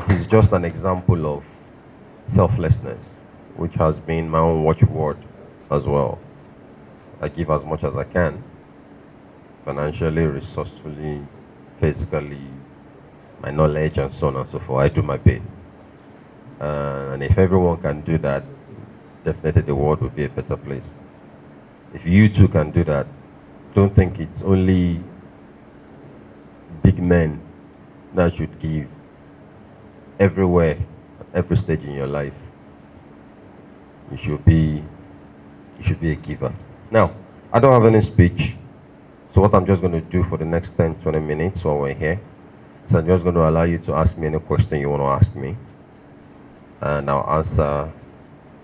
he's just an example of selflessness, which has been my own watchword as well. I give as much as I can, financially, resourcefully, physically, my knowledge, and so on and so forth. I do my bit. And if everyone can do that, definitely the world will be a better place. If you too can do that, don't think it's only big men that should give everywhere, at every stage in your life. You should be a giver. Now, I don't have any speech, so what I'm just going to do for the next 10, 20 minutes while we're here is I'm just going to allow you to ask me any question you want to ask me, and I'll answer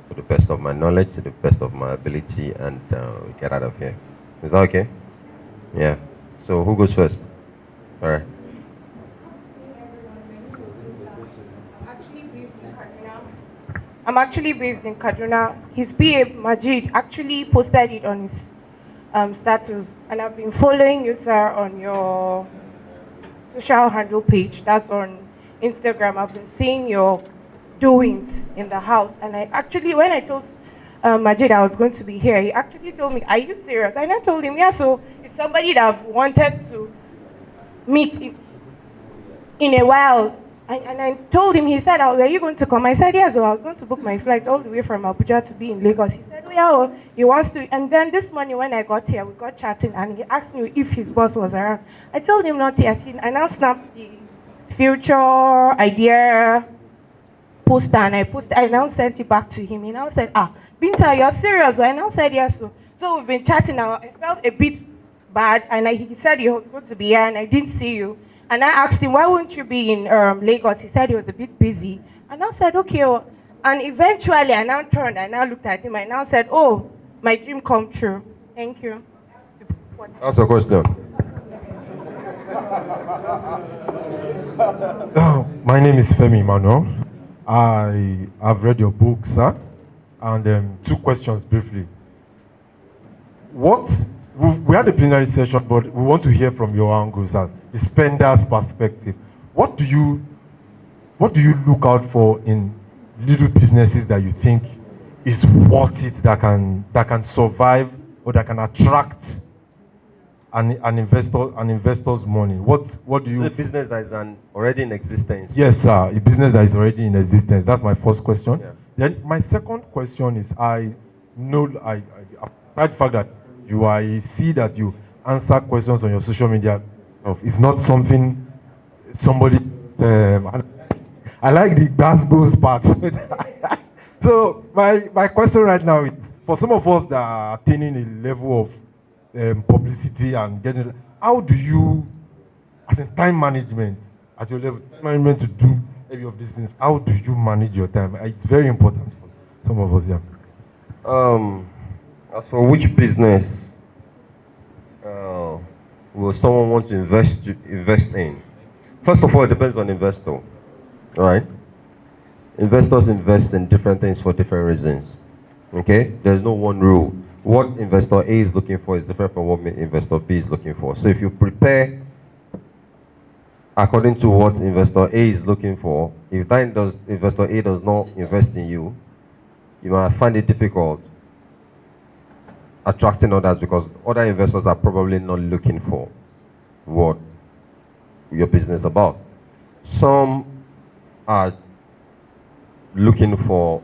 to the best of my knowledge, to the best of my ability, and we get out of here. Is that okay? Yeah. So who goes first? All right. I'm actually based in Kaduna. His PA Majid actually posted it on his status, and I've been following you, sir, on your social handle page. That's on Instagram. I've been seeing your doings in the house, and I actually, when I told Majid I was going to be here, he actually told me, "Are you serious?" And I told him, "Yeah." So it's somebody that I've wanted to meet in a while. And I told him, he said, "Oh, were you going to come?" I said, "Yes." So I was going to book my flight all the way from Abuja to be in Lagos. He said, "Oh, yeah, oh, he wants to." And then this morning when I got here, we got chatting, and he asked me if his boss was around. I told him not yet. I now snapped the future idea poster, and I now sent it back to him. He now said, Binta, you're serious?" So I now said, "Yes." So we've been chatting now. I felt a bit bad, and he said he was going to be here, and I didn't see you. And I asked him, "Why won't you be in Lagos?" He said he was a bit busy. And I said, "Okay." Oh. And eventually, I now turned, I now looked at him, I now said, "Oh, my dream come true." Thank you. Ask a question. My name is Femi Manuel. I have read your book, sir, and two questions briefly. We had a plenary session, but we want to hear from your angle, sir, the spender's perspective. What do you look out for in little businesses that you think is worth it, that can survive or that can attract an investor's money? What do you? The business that is already in existence. Yes, sir. A business that is already in existence. That's my first question. Yeah. Then my second question is, I aside the fact that I see that you answer questions on your social media stuff. It's not something somebody. I like the Glasgow's part. So my question right now is, for some of us that are attaining a level of publicity and getting, how do you, as in time management, at your level, time management to do every of these things, how do you manage your time? It's very important for some of us, yeah. As for which business will someone want to invest in? First of all, it depends on investor, right? Investors invest in different things for different reasons. Okay, there's no one rule. What investor A is looking for is different from what investor B is looking for. So if you prepare according to what investor A is looking for, if investor A does not invest in you, you might find it difficult attracting others, because other investors are probably not looking for what your business is about. Some are looking for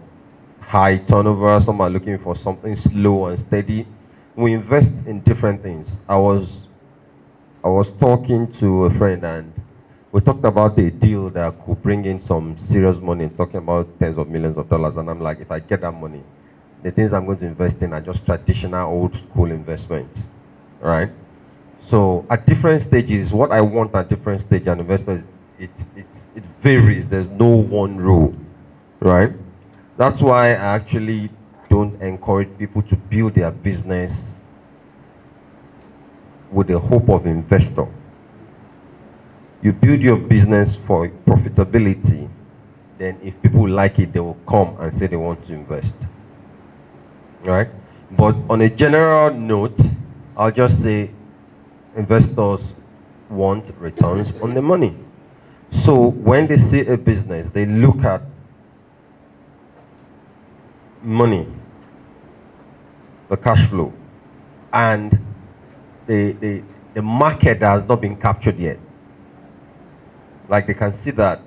high turnover, some are looking for something slow and steady. We invest in different things. I was talking to a friend, and we talked about a deal that could bring in some serious money, talking about tens of millions of dollars, and I'm like, if I get that money, the things I'm going to invest in are just traditional old school investment, right? So at different stages, what I want at different stages, an investor, it varies. There's no one rule, right? That's why I actually don't encourage people to build their business with the hope of investor. You build your business for profitability, then if people like it, they will come and say they want to invest. Right? But on a general note, I'll just say investors want returns on the money. So when they see a business, they look at money, the cash flow, and the market that has not been captured yet. Like they can see that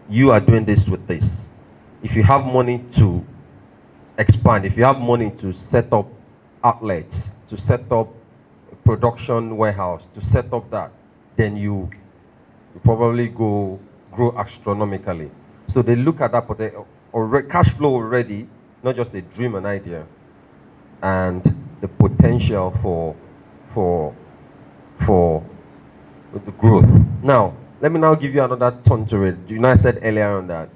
you are doing this with this. If you have money to expand, if you have money to set up outlets, to set up a production warehouse, to set up that, then you probably grow astronomically. So they look at that cash flow already, not just a dream, an idea, and the potential for the growth. Now, let me now give you another turn to it. You know, I said earlier on that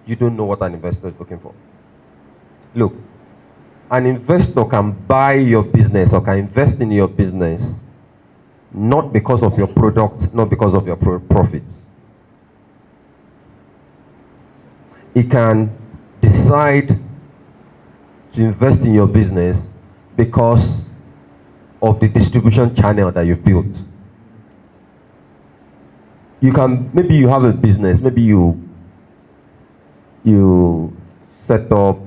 you don't know what an investor is looking for. Look, an investor can buy your business or can invest in your business not because of your product, not because of your profits. He can decide to invest in your business because of the distribution channel that you've built. Maybe you have a business, maybe you set up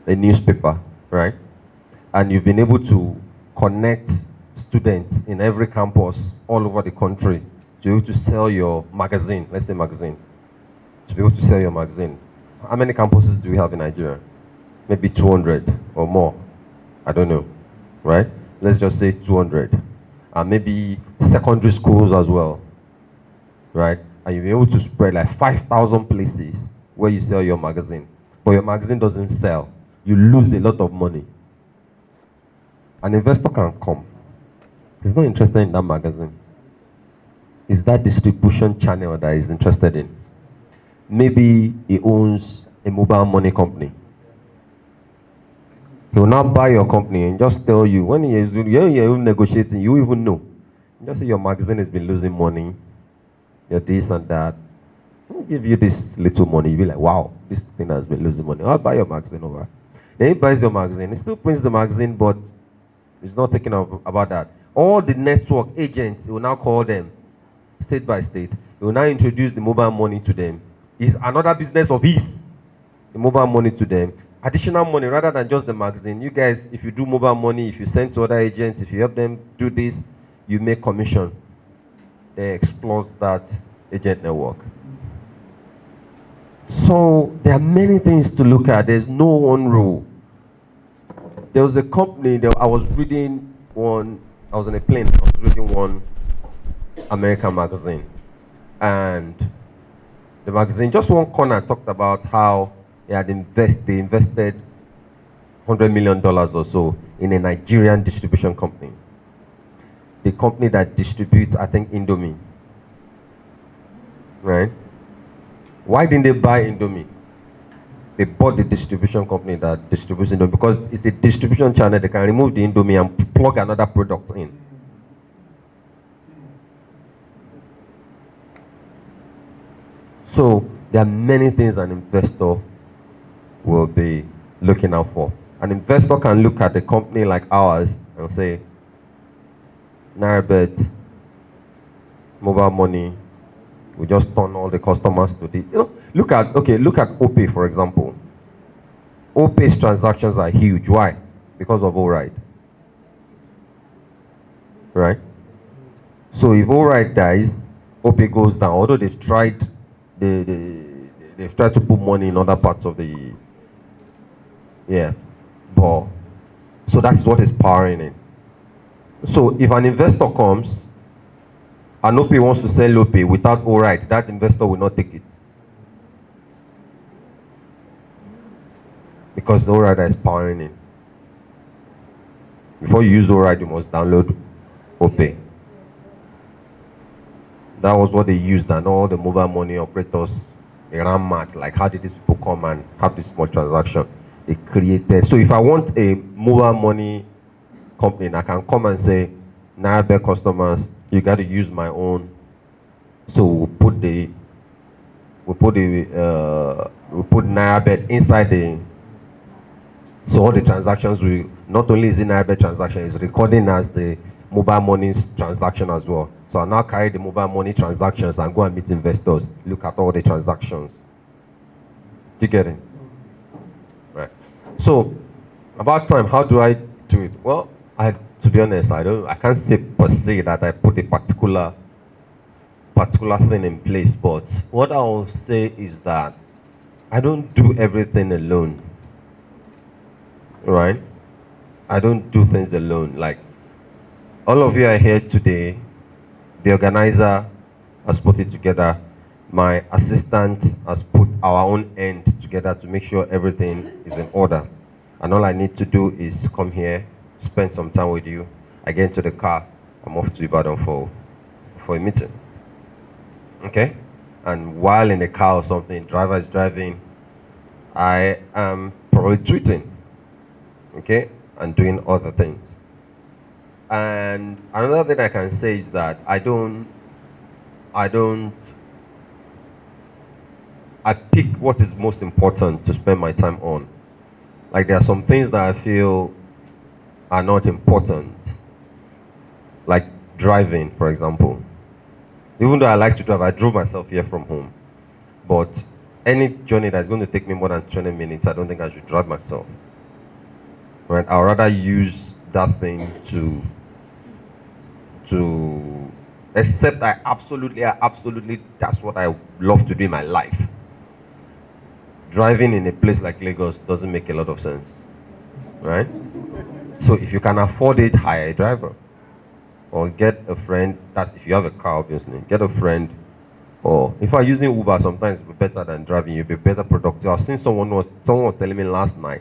a newspaper, right? And you've been able to connect students in every campus all over the country to be able to sell your magazine, let's say magazine, to be able to sell your magazine. How many campuses do we have in Nigeria? Maybe 200 or more. I don't know, right? Let's just say 200. And maybe secondary schools as well, right? And you'll be able to spread like 5,000 places where you sell your magazine. But your magazine doesn't sell. You lose a lot of money. An investor can come. He's not interested in that magazine. It's that distribution channel that he's interested in. Maybe he owns a mobile money company. He will now buy your company and just tell you, when you're negotiating, you even know. Just say your magazine has been losing money, you're this and that. I'll give you this little money. You'll be like, wow, this thing has been losing money. I'll buy your magazine over. Then he buys your magazine. He still prints the magazine, but he's not thinking about that. All the network agents, he will now call them state by state. He will now introduce the mobile money to them. It's another business of his. The mobile money to them. Additional money rather than just the magazine. You guys, if you do mobile money, if you send to other agents, if you help them do this, you make commission. They explore that agent network. So there are many things to look at. There's no one rule. There was a company that I was reading one. I was on a plane. I was reading one American magazine, and the magazine, just one corner, talked about how they invested $100 million or so in a Nigerian distribution company. The company that distributes, I think, Indomie. Right? Why didn't they buy Indomie? They bought the distribution company that distributes Indomie because it's a distribution channel. They can remove the Indomie and plug another product in. So there are many things an investor will be looking out for. An investor can look at a company like ours and say, Nairabet, mobile money, we just turn all the customers to the, look at OPay, for example. OPay's transactions are huge. Why? Because of O-Ride. Right? So if O-Ride dies, OPay goes down. Although they've tried to put money in other parts of the, but, so that's what is powering it. So if an investor comes and OPay wants to sell OPay without O-Ride, that investor will not take it. Because O-Ride is powering it. Before you use O-Ride, you must download OPay. That was what they used, and all the mobile money operators, they ran mad. Like, how did these people come and have this small transaction? They created. So if I want a mobile money company, I can come and say, Nairabet customers, you got to use my own. So we'll put Nairabet inside the. So all the transactions not only is it Nairabet transaction, it's recording as the mobile money transaction as well. So I now carry the mobile money transactions and go and meet investors. Look at all the transactions. Do you get it? Right. So about time, how do I do it? Well, to be honest, I can't say per se that I put a particular thing in place, but what I will say is that I don't do everything alone. Right? I don't do things alone. Like, all of you are here today. The organizer has put it together. My assistant has put our own end together to make sure everything is in order. And all I need to do is come here, spend some time with you. I get into the car, I'm off to Ibadan for a meeting. Okay? And while in the car or something, driver is driving, I am probably tweeting. Okay? And doing other things. And another thing I can say is that I pick what is most important to spend my time on. Like, there are some things that I feel are not important. Like driving, for example. Even though I like to drive, I drove myself here from home. But any journey that's going to take me more than 20 minutes, I don't think I should drive myself. Right? I'd rather use that thing to except I absolutely, that's what I love to do in my life. Driving in a place like Lagos doesn't make a lot of sense, right? So if you can afford it, hire a driver. Or get a friend, that if you have a car, obviously, get a friend. Or if I'm using Uber, sometimes it's better than driving, you'll be better productive. I've seen someone was telling me last night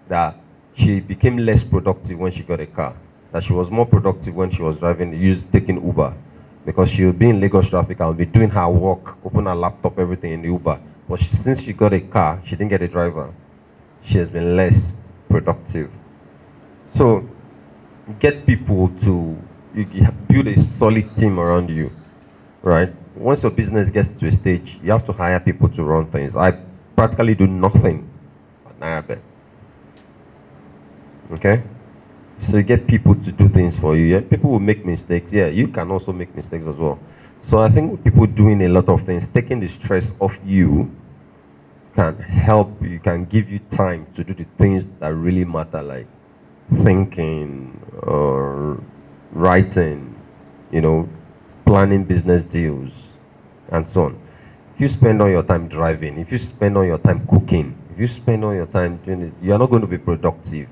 that she became less productive when she got a car. That she was more productive when she was driving, taking Uber. Because she would be in Lagos traffic and would be doing her work, open her laptop, everything in the Uber. But since she got a car, she didn't get a driver. She has been less productive. So, get people to, you build a solid team around you, right? Once your business gets to a stage, you have to hire people to run things. I practically do nothing at Nairabe. Okay? So you get people to do things for you. Yeah? People will make mistakes. Yeah, you can also make mistakes as well. So I think people doing a lot of things, taking the stress off you, can help you, can give you time to do the things that really matter, like thinking or writing, planning business deals, and so on. If you spend all your time driving, if you spend all your time cooking, if you spend all your time doing this, you're not going to be productive.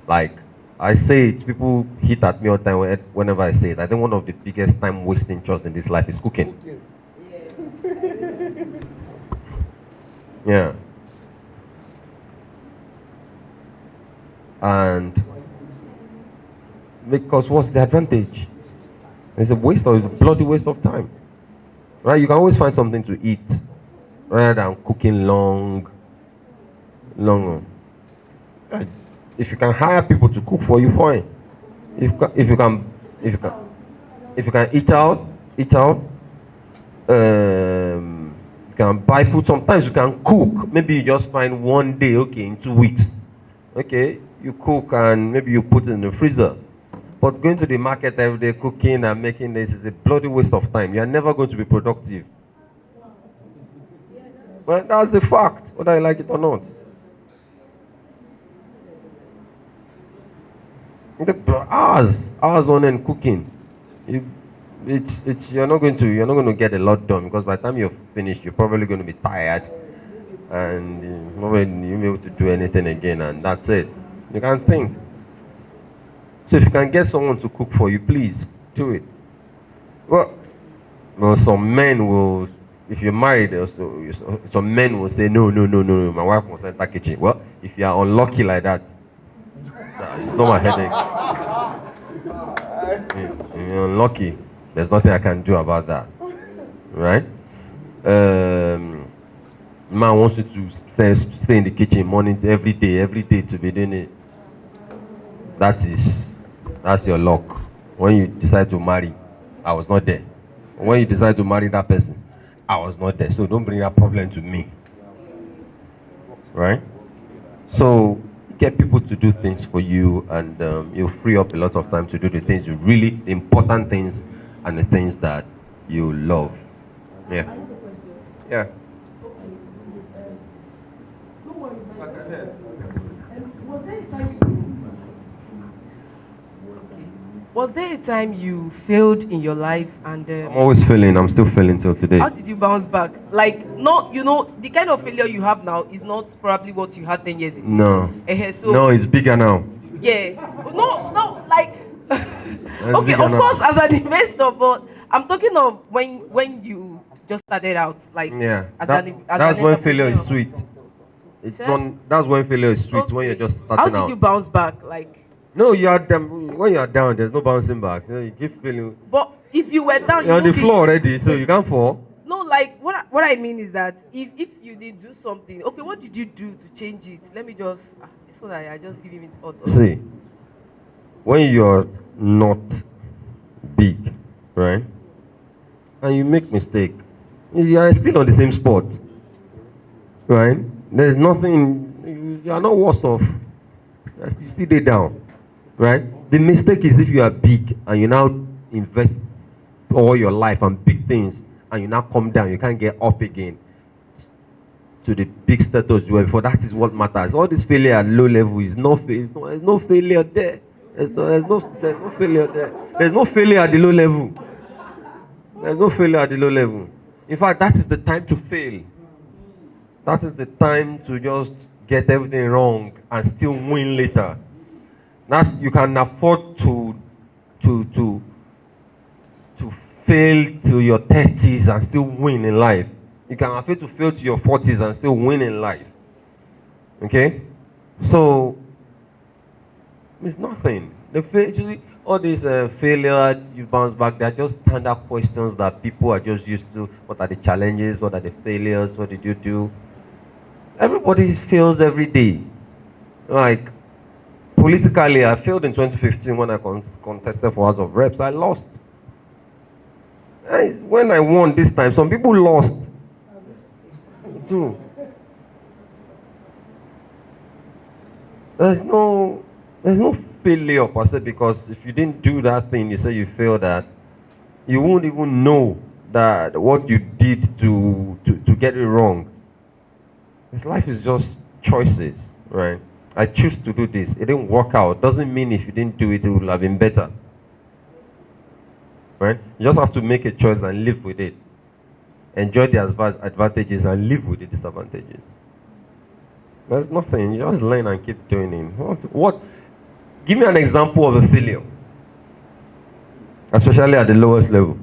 Like, I say it, people hit at me all the time whenever I say it. I think one of the biggest time wasting chores in this life is cooking. Yeah. And because what's the advantage? It's a bloody waste of time. Right? You can always find something to eat rather than cooking long. If you can hire people to cook for you, fine. If you can eat out, you can buy food. Sometimes you can cook. Maybe you just find one day, okay, in 2 weeks. Okay, you cook and maybe you put it in the freezer. But going to the market every day, cooking and making this is a bloody waste of time. You are never going to be productive. Well, that's the fact, whether I like it or not. Hours on end cooking. You're not going to get a lot done, because by the time you're finished, you're probably going to be tired, and you won't be able to do anything again, and that's it. You can't think. So if you can get someone to cook for you, please do it. Well, some men will, if you're married, some men will say, no, my wife must enter kitchen. Well, if you are unlucky like that, it's not my headache. If you're unlucky, there's nothing I can do about that. Right? Man wants you to stay in the kitchen morning every day to be doing it. That's your luck. When you decide to marry, I was not there. When you decide to marry that person, I was not there. So don't bring that problem to me. Right? So get people to do things for you, and you'll free up a lot of time to do the things the important things and the things that you love. Yeah. Yeah. Was there a time you failed in your life and I'm always failing. I'm still failing till today. how did you bounce back? Like, no, the kind of failure you have now is not probably what you had 10 years ago. No. So, No, it's bigger now. yeah. No, like, It's okay, bigger of now. course, as an investor, but I'm talking of when you just started out, like, Yeah. as That's an when failure is entrepreneur. sweet. It's Sir? not. That's when failure is sweet. When you're Okay. just How starting did out. you bounce back? Like, No, you are down. When you are down, there's no bouncing back. You keep feeling. but if you were down, You're you on the won't be. floor already, so you can't fall. No, like what I mean is that if you did do something, okay, what did you do to change it? Let me just so that I just give him it out. See, when you're not big, right, and you make mistake, you are still on the same spot, right? There's nothing. You are not worse off. You still stay down, right? The mistake is if you are big and you now invest all your life on big things and you now come down, you can't get up again to the big status you were before. That is what matters. All this failure at low level is there's no failure there. There's no failure there. There's no failure at the low level. There's no failure at the low level. In fact, that is the time to fail. That is the time to just get everything wrong and still win later. You can afford to fail to your 30s and still win in life. You can afford to fail to your 40s and still win in life. Okay? So, it's nothing. Usually, all these failure, you bounce back, they're just standard questions that people are just used to. What are the challenges? What are the failures? What did you do? Everybody fails every day. Like, politically, I failed in 2015 when I contested for House of Reps. I lost. When I won this time, some people lost too. There's no failure per se, because if you didn't do that thing, you say you failed at, you won't even know that what you did to get it wrong. This life is just choices, right? I choose to do this. It didn't work out. Doesn't mean if you didn't do it, it would have been better. Right? You just have to make a choice and live with it. Enjoy the advantages and live with the disadvantages. There's nothing. You just learn and keep doing it. What? Give me an example of a failure, especially at the lowest level.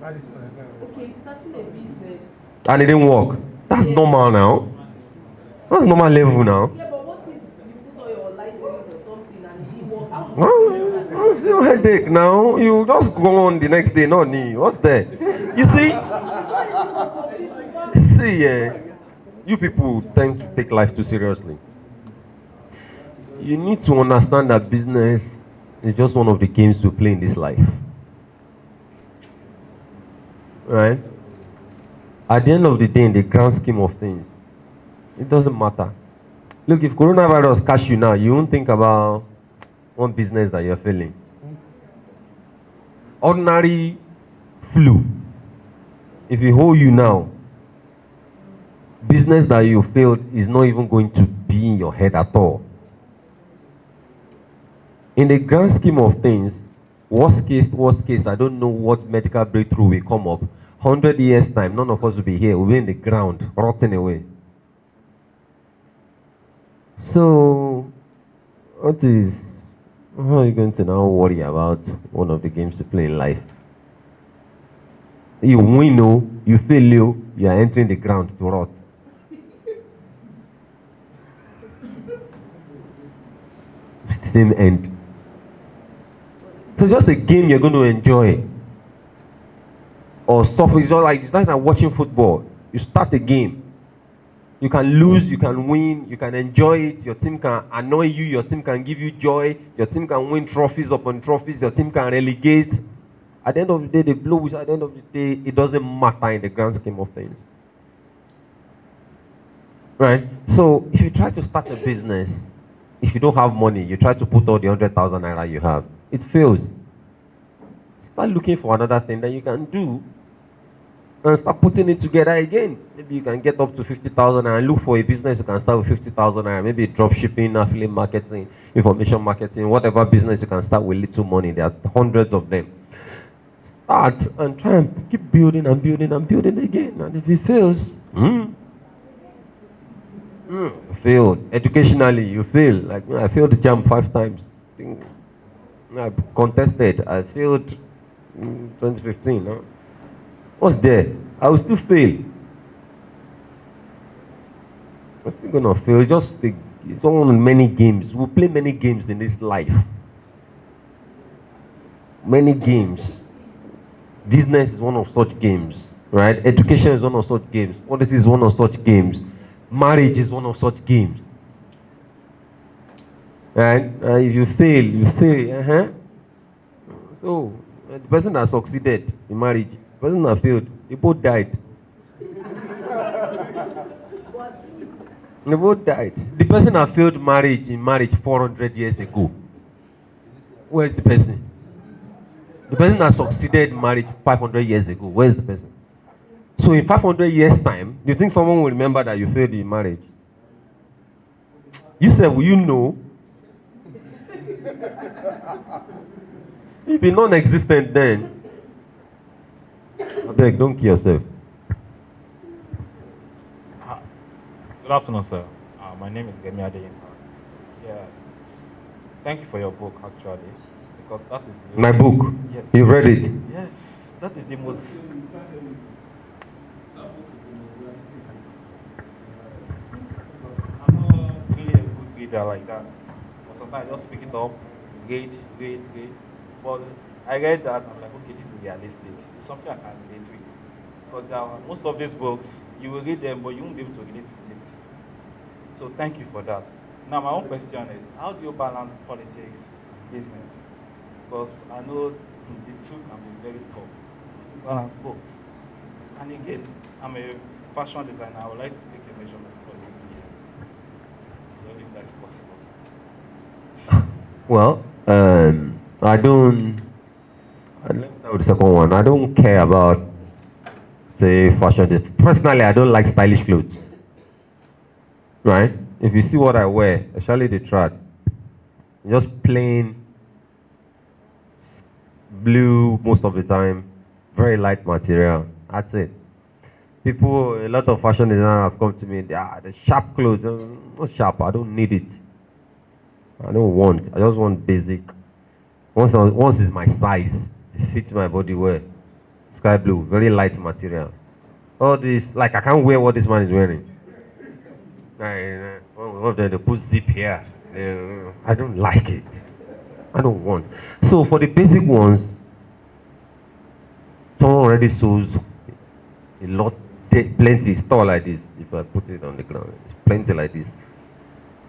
Okay, starting a business. And it didn't work. That's normal now. That's normal level now. Yeah, but what if you put on your license or something and it didn't work? It's no headache now. You just go on the next day, no need. What's there? You see? You people tend to take life too seriously. You need to understand that business is just one of the games to play in this life. Right? At the end of the day, in the grand scheme of things, it doesn't matter. Look, if coronavirus catch you now, you won't think about one business that you're failing. Ordinary flu, if it hold you now, business that you failed is not even going to be in your head at all. In the grand scheme of things, worst case, I don't know what medical breakthrough will come up. 100 years time, none of us will be here. We'll be in the ground, rotting away. So, how are you going to now worry about one of the games to play in life? You win, you fail, you are entering the ground to rot. It's the same end. So just a game you're going to enjoy. Or stuff is just like, it's like watching football. You start a game. You can lose, you can win, you can enjoy it. Your team can annoy you, your team can give you joy, your team can win trophies upon trophies, your team can relegate. At the end of the day, they blow, which at the end of the day, it doesn't matter in the grand scheme of things. Right? So, if you try to start a business, if you don't have money, you try to put all the 100,000 naira you have, it fails. Start looking for another thing that you can do and start putting it together again. Maybe you can get up to 50,000 and look for a business you can start with 50,000 and maybe drop shipping, affiliate marketing, information marketing, whatever business you can start with little money. There are hundreds of them. Start and try and keep building and building and building again. And if it fails, failed. Educationally, you fail. Like I failed JAM 5 times. I contested. I failed in 2015. No? What's there? I will still fail. I'm still gonna fail. It's on many games. We'll play many games in this life. Many games. Business is one of such games, right? Education is one of such games. Policy is one of such games. Marriage is one of such games. Right? If you fail, you fail. So, the person that succeeded in marriage, the person that failed, they both died. They both died. The person that failed marriage in marriage 400 years ago, where's the person? The person that succeeded in marriage 500 years ago, where's the person? So in 500 years' time, do you think someone will remember that you failed in marriage? You said, will you know? You'll be non-existent then. I beg, don't kill yourself. Good afternoon, sir. My name is Gemi Adeyinka. Yeah. Thank you for your book, actually, because that is the My book? Yes. You read it? Yes, that is the most. I'm not really a good reader like that. But sometimes I just pick it up, read. But I read that and I'm like, okay, this is realistic. It's something I can relate with. Because most of these books, you will read them, but you won't be able to relate with it. So thank you for that. Now, my own question is, how do you balance politics and business? Because I know the two can be very tough. Balance both. And again, I'm a fashion designer. I would like to take a measurement for you. I don't know if that's possible. Well, I don't. Let's start with the second one. I don't care about the fashion. Personally, I don't like stylish clothes. Right? If you see what I wear, especially the trad, just plain blue most of the time, very light material. That's it. People, a lot of fashion designers have come to me. The sharp clothes, not sharp. I don't need it. I don't want. I just want basic. Once is my size, it fits my body well. Sky blue, very light material. All this, like I can't wear what this man is wearing. One of them, they put zip here. I don't like it. I don't want. So for the basic ones, someone already sews a lot, plenty, store like this. If I put it on the ground, it's plenty like this.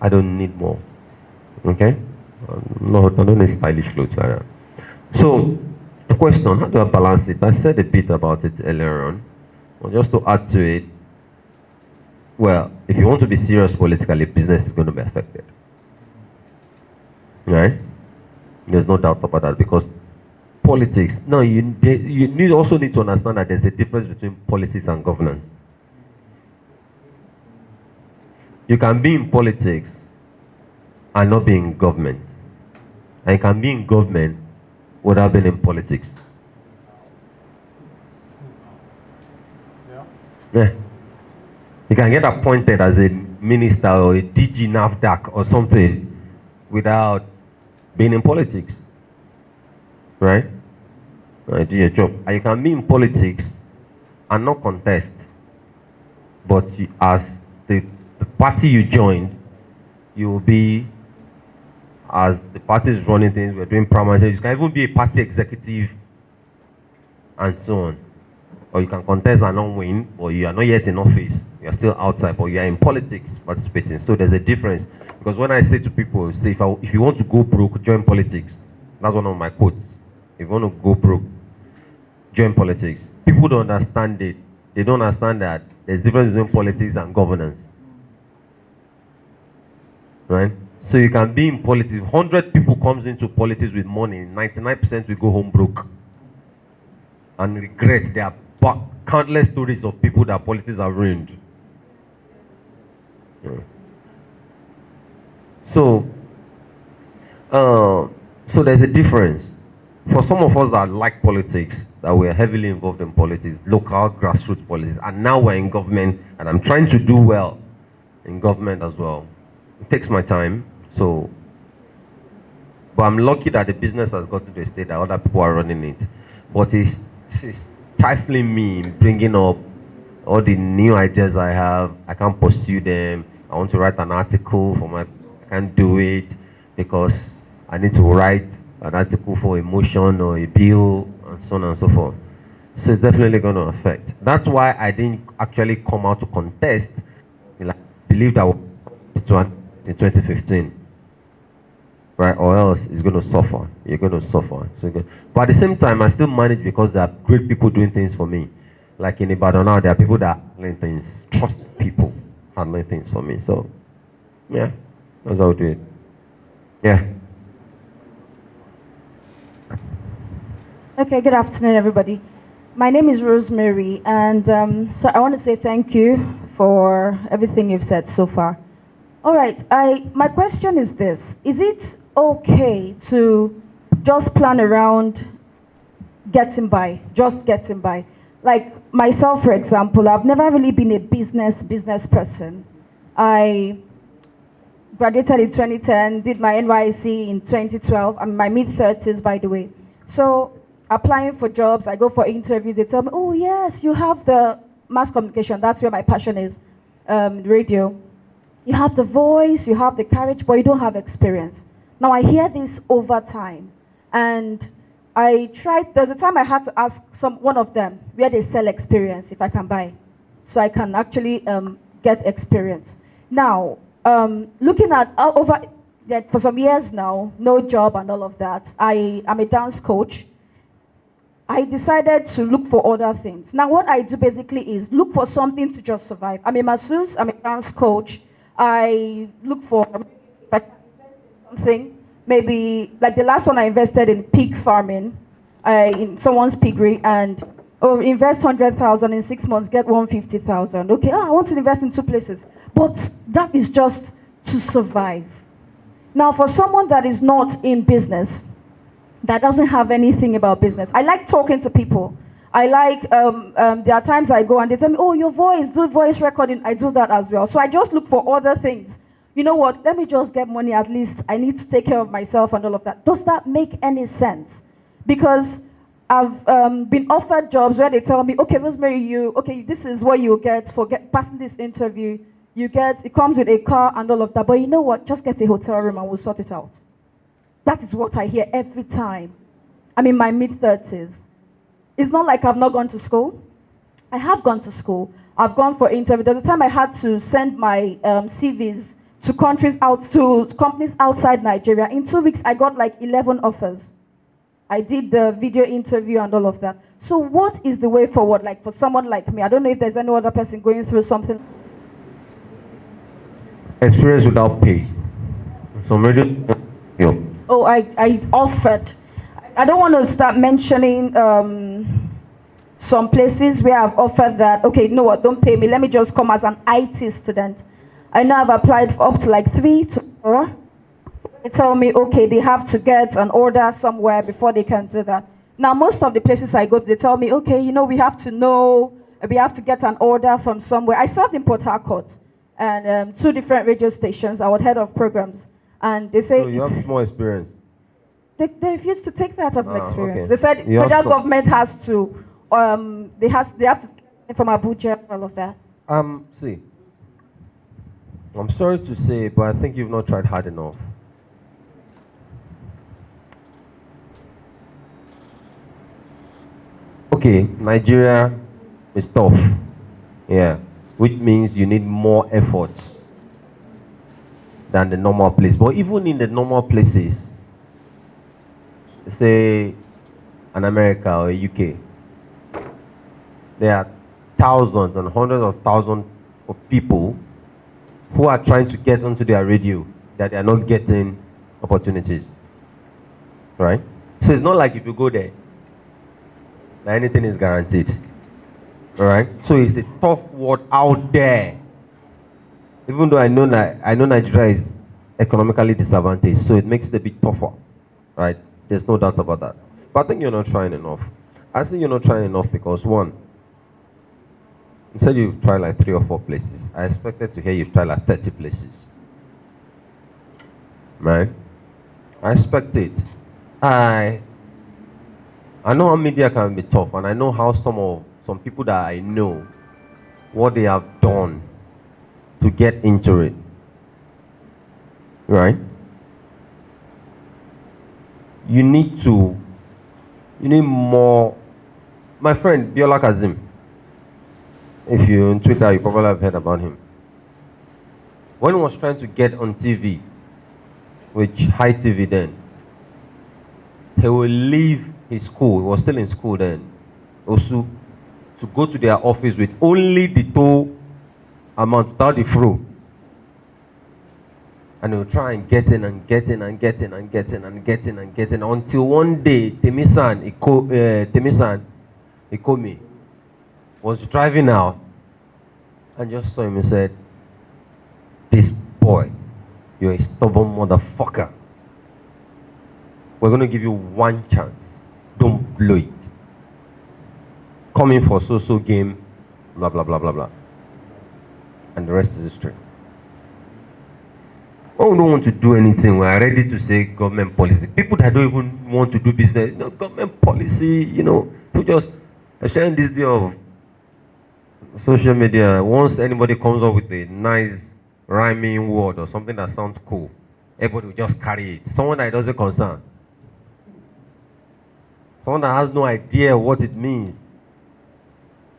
I don't need more. Okay? No, I don't need stylish clothes like that. So, the question, how do I balance it? I said a bit about it earlier on. But just to add to it, well, if you want to be serious politically, business is going to be affected. Right? There's no doubt about that because politics, no, you also need to understand that there's a difference between politics and governance. You can be in politics and not be in government. And you can be in government without being in politics. Yeah. You can get appointed as a minister or a DG NAFDAC or something without being in politics. Right? Do your job. And you can be in politics and not contest. But as the party you joined, you will be, as the party is running things, we're doing primaries, you can even be a party executive and so on. Or you can contest and not win, or you are not yet in office. You are still outside, but you are in politics participating. So there's a difference. Because when I say to people, say if you want to go broke, join politics. That's one of my quotes. If you want to go broke, join politics. People don't understand it. They don't understand that there's a difference between politics and governance. Right? So you can be in politics. 100 people comes into politics with money, 99% will go home broke. and regret. There are countless stories of people that politics have ruined. Yeah. So, so there's a difference. For some of us that like politics, that we are heavily involved in politics, local grassroots politics, and now we're in government, and I'm trying to do well in government as well. It takes my time, so, but I'm lucky that the business has gotten to a state that other people are running it. But it's stifling me in bringing up all the new ideas I have. I can't pursue them. I want to write an article for my, I can't do it because I need to write an article for a motion or a bill and so on and so forth. So it's definitely going to affect. That's why I didn't actually come out to contest. I believe that in 2015, right? Or else it's going to suffer. You're going to suffer. But at the same time, I still manage because there are great people doing things for me. Like in Ibadan now, there are people that are handling things, trust people handling things for me. So, yeah, that's how I do it. Yeah. Okay, good afternoon, everybody. My name is Rosemary, and so I want to say thank you for everything you've said so far. All right, my question is this. Is it okay to just plan around getting by, just getting by? Like myself, for example, I've never really been a business person. I graduated in 2010, did my NYC in 2012. I'm in my mid-30s, by the way. So applying for jobs, I go for interviews, they tell me, oh yes, you have the mass communication, that's where my passion is, radio. You have the voice, you have the courage, but you don't have experience. Now I hear this over time, and I tried, there's a time I had to ask one of them where they sell experience, if I can buy, so I can actually get experience. Now, looking at for some years now, no job and all of that, I am a dance coach. I decided to look for other things. Now, what I do basically is look for something to just survive. I'm a masseuse, I'm a dance coach. I look for something, maybe, like the last one I invested in pig farming, in someone's piggery, and invest 100,000 in 6 months, get 150,000. Okay, I want to invest in 2 places. But that is just to survive. Now, for someone that is not in business, that doesn't have anything about business. I like talking to people. I like, there are times I go and they tell me, oh, your voice, do voice recording. I do that as well. So I just look for other things. You know what, let me just get money at least. I need to take care of myself and all of that. Does that make any sense? Because I've been offered jobs where they tell me, okay, Rosemary, this is what you get for passing this interview. It comes with a car and all of that. But you know what, just get a hotel room and we'll sort it out. That is what I hear every time. I'm in my mid-30s. It's not like I've not gone to school. I have gone to school. I've gone for interviews. There's a time I had to send my CVs to companies outside Nigeria. In 2 weeks, I got like 11 offers. I did the video interview and all of that. So what is the way forward? Like for someone like me, I don't know if there's any other person going through something. Experience without pay. So maybe, Oh, I offered. I don't want to start mentioning some places where I've offered that, okay, you know what, don't pay me. Let me just come as an IT student. I know I've applied for up to like 3 to 4. They tell me, okay, they have to get an order somewhere before they can do that. Now, most of the places I go to, they tell me, okay, we have to get an order from somewhere. I served in Port Harcourt and 2 different radio stations. I was head of programs. And they say... So you have more experience? They refused to take that as an experience. Okay. They said federal government has to, they have to get from Abuja, all of that. See, I'm sorry to say, but I think you've not tried hard enough. Okay, Nigeria is tough. Yeah, which means you need more efforts than the normal place. But even in the normal places, say an America or a UK, there are thousands and hundreds of thousands of people who are trying to get onto their radio that they are not getting opportunities. Right? So it's not like if you go there, that anything is guaranteed. All right. So it's a tough world out there. Even though I know Nigeria is economically disadvantaged, so it makes it a bit tougher, right? There's no doubt about that. But I think you're not trying enough. I think you're not trying enough because one, you said you've tried like 3 or 4 places. I expected to hear you've tried like 30 places. Right? I expect it. I know how media can be tough, and I know how some people that I know, what they have done to get into it. Right? You need more. My friend Biola Kazim, if you're on Twitter, you probably have heard about him. When he was trying to get on TV, which High TV then, he will leave his school, he was still in school then, also, to go to their office with only the toll amount without the through. And he'll try and get in and get in and get in and get in and get in and get in until one day Temisan Ikomi was driving out and just saw him and said, "This boy, you're a stubborn motherfucker. We're going to give you one chance. Don't blow it. Come in for so game, blah, blah, blah, blah, blah." And the rest is history. When we don't want to do anything, we are ready to say government policy. People that don't even want to do business, government policy, who just, especially in this day of social media, once anybody comes up with a nice rhyming word or something that sounds cool, everybody will just carry it. Someone that doesn't concern. Someone that has no idea what it means,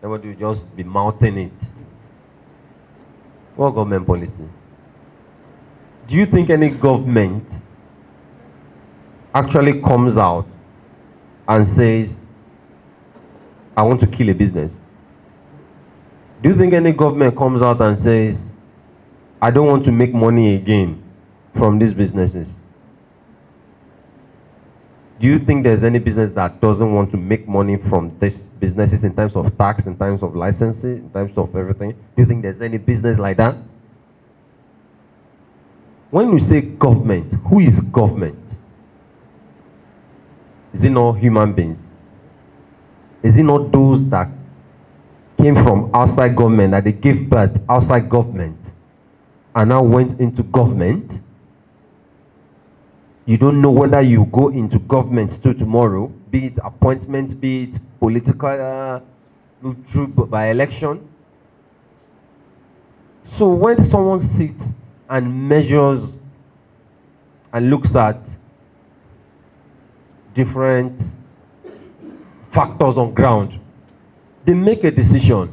everybody will just be mouthing it. What government policy? Do you think any government actually comes out and says, "I want to kill a business"? Do you think any government comes out and says, "I don't want to make money again from these businesses"? Do you think there's any business that doesn't want to make money from these businesses in terms of tax, in terms of licensing, in terms of everything? Do you think there's any business like that? When we say government, who is government? Is it not human beings? Is it not those that came from outside government, that they gave birth outside government, and now went into government? You don't know whether you go into government till tomorrow, be it appointment, be it political, through by election. So when someone sits and measures and looks at different factors on ground, they make a decision.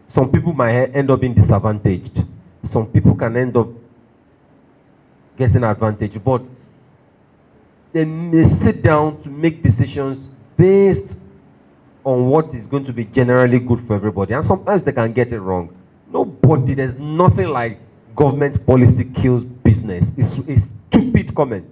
Some people might end up being disadvantaged. Some people can end up getting advantage, but they may sit down to make decisions based on what is going to be generally good for everybody. And sometimes they can get it wrong. There's nothing like government policy kills business. It's a stupid comment.